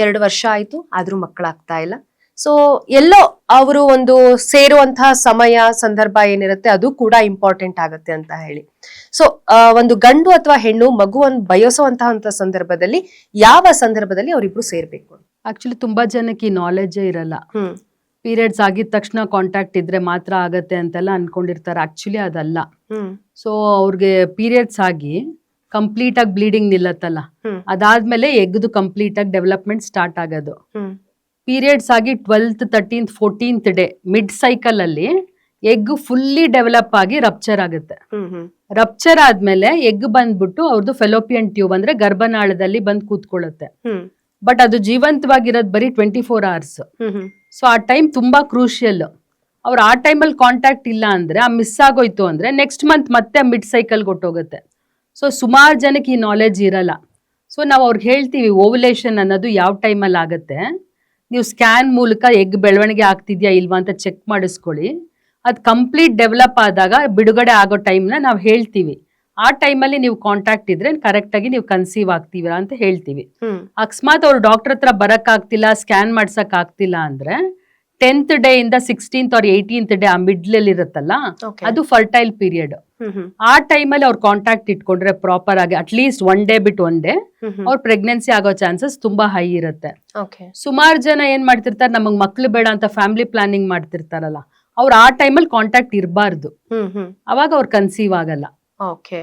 2 ವರ್ಷ ಆಯ್ತು ಆದ್ರೂ ಮಕ್ಕಳಾಗ್ತಾ ಇಲ್ಲ. ಸೊ ಎಲ್ಲೋ ಅವರು ಒಂದು ಸೇರುವಂತಹ ಸಮಯ ಸಂದರ್ಭ ಏನಿರುತ್ತೆ ಅದು ಕೂಡ ಇಂಪಾರ್ಟೆಂಟ್ ಆಗುತ್ತೆ ಅಂತ ಹೇಳಿ. ಸೊ ಒಂದು ಗಂಡು ಅಥವಾ ಹೆಣ್ಣು ಮಗುವನ್ನು ಬಯಸುವಂತಹ ಸಂದರ್ಭದಲ್ಲಿ ಯಾವ ಸಂದರ್ಭದಲ್ಲಿ ಅವರಿಬ್ರು ಸೇರ್ಬೇಕು? ಆಕ್ಚುಲಿ ತುಂಬಾ ಜನಕ್ಕೆ ಈ ನಾಲೆಜೇ ಇರಲ್ಲ. ಪೀರಿಯಡ್ಸ್ ಆಗಿದ ತಕ್ಷಣ ಕಾಂಟ್ಯಾಕ್ಟ್ ಇದ್ರೆ ಮಾತ್ರ ಆಗತ್ತೆ ಅಂತೆಲ್ಲ ಅನ್ಕೊಂಡಿರ್ತಾರೆ. ಆಕ್ಚುಲಿ ಅದಲ್ಲ. ಸೊ ಅವ್ರಿಗೆ ಪೀರಿಯಡ್ಸ್ ಆಗಿ ಕಂಪ್ಲೀಟ್ ಆಗಿ ಬ್ಲೀಡಿಂಗ್ ನಿಲ್ಲತ್ತಲ್ಲ, ಅದಾದ್ಮೇಲೆ ಎಗ್ದು ಕಂಪ್ಲೀಟ್ ಆಗಿ ಡೆವಲಪ್ಮೆಂಟ್ ಸ್ಟಾರ್ಟ್ ಆಗೋದು. ಪೀರಿಯಡ್ಸ್ ಆಗಿ 12th 13th 14th day mid cycle ಅಲ್ಲಿ ಎಗ್ ಫುಲ್ಲಿ ಡೆವಲಪ್ ಆಗಿ ರಪ್ಚರ್ ಆಗುತ್ತೆ. ರಪ್ಚರ್ ಆದ್ಮೇಲೆ ಎಗ್ ಬಂದ್ಬಿಟ್ಟು ಅವ್ರದ್ದು ಫೆಲೋಪಿಯನ್ ಟ್ಯೂಬ್ ಅಂದ್ರೆ ಗರ್ಭನಾಳದಲ್ಲಿ ಬಂದ್ ಕೂತ್ಕೊಳ್ಳುತ್ತೆ. ಬಟ್ ಅದು ಜೀವಂತವಾಗಿರೋದು ಬರೀ 24 hours. ಸೊ ಆ ಟೈಮ್ ತುಂಬಾ ಕ್ರೂಷಿಯಲ್. ಅವ್ರು ಆ ಟೈಮಲ್ಲಿ ಕಾಂಟ್ಯಾಕ್ಟ್ ಇಲ್ಲ ಅಂದ್ರೆ, ಆ ಮಿಸ್ ಆಗೋಯ್ತು ಅಂದ್ರೆ ನೆಕ್ಸ್ಟ್ ಮಂತ್ ಮತ್ತೆ ಮಿಡ್ ಸೈಕಲ್ ಕೊಟ್ಟೋಗುತ್ತೆ. ಸೊ ಸುಮಾರು ಜನಕ್ಕೆ ಈ ನಾಲೆಜ್ ಇರಲ್ಲ. ಸೊ ನಾವು ಅವ್ರಿಗೆ ಹೇಳ್ತೀವಿ ಓವ್ಯುಲೇಷನ್ ಅನ್ನೋದು ಯಾವ ಟೈಮಲ್ಲಿ ಆಗುತ್ತೆ, ನೀವು ಸ್ಕ್ಯಾನ್ ಮೂಲಕ ಎಗ್ ಬೆಳವಣಿಗೆ ಆಗ್ತಿದ್ಯಾ ಇಲ್ವಾ ಅಂತ ಚೆಕ್ ಮಾಡಿಸ್ಕೊಳ್ಳಿ. ಅದು ಕಂಪ್ಲೀಟ್ ಡೆವಲಪ್ ಆದಾಗ ಬಿಡುಗಡೆ ಆಗೋ ಟೈಮ್ನ ನಾವು ಹೇಳ್ತೀವಿ. ಆ ಟೈಮಲ್ಲಿ ನೀವು ಕಾಂಟ್ಯಾಕ್ಟ್ ಇದ್ರೆ ಕರೆಕ್ಟ್ ಆಗಿ ನೀವು ಕನ್ಸೀವ್ ಆಗ್ತೀರಾ ಅಂತ ಹೇಳ್ತೀವಿ. ಅಕಸ್ಮಾತ್ ಅವ್ರು ಡಾಕ್ಟರ್ ಹತ್ರ ಬರಕ್ ಆಗ್ತಿಲ್ಲ, ಸ್ಕ್ಯಾನ್ ಮಾಡ್ಸಕ್ ಆಗ್ತಿಲ್ಲ ಅಂದ್ರೆ 10th ಡೇ ಇಂದ 16th or 18th ಡೇ ಆ ಮಿಡ್ಲ್ ಇರುತ್ತಲ್ಲ, ಅದು ಫರ್ಟೈಲ್ ಪೀರಿಯಡ್. ಆ ಟೈಮಲ್ಲಿ ಅವ್ರು ಕಾಂಟ್ಯಾಕ್ಟ್ ಇಟ್ಕೊಂಡ್ರೆ ಪ್ರಾಪರ್ ಆಗಿ ಅಟ್ಲೀಸ್ಟ್ 1 ಡೇ ಬಿಟ್ಟು 1 ಡೇ ಅವ್ರ ಪ್ರೆಗ್ನೆನ್ಸಿ ಆಗೋ ಚಾನ್ಸಸ್ ತುಂಬಾ ಹೈ ಇರುತ್ತೆ. ಸುಮಾರು ಜನ ಏನ್ ಮಾಡ್ತಿರ್ತಾರೆ, ನಮಗ್ ಮಕ್ಳು ಬೇಡ ಅಂತ ಫ್ಯಾಮಿಲಿ ಪ್ಲಾನಿಂಗ್ ಮಾಡ್ತಿರ್ತಾರಲ್ಲ, ಅವ್ರು ಆ ಟೈಮಲ್ಲಿ ಕಾಂಟ್ಯಾಕ್ಟ್ ಇರಬಾರ್ದು. ಅವಾಗ ಅವ್ರು ಕನ್ಸೀವ್ ಆಗಲ್ಲ. ಓಕೆ.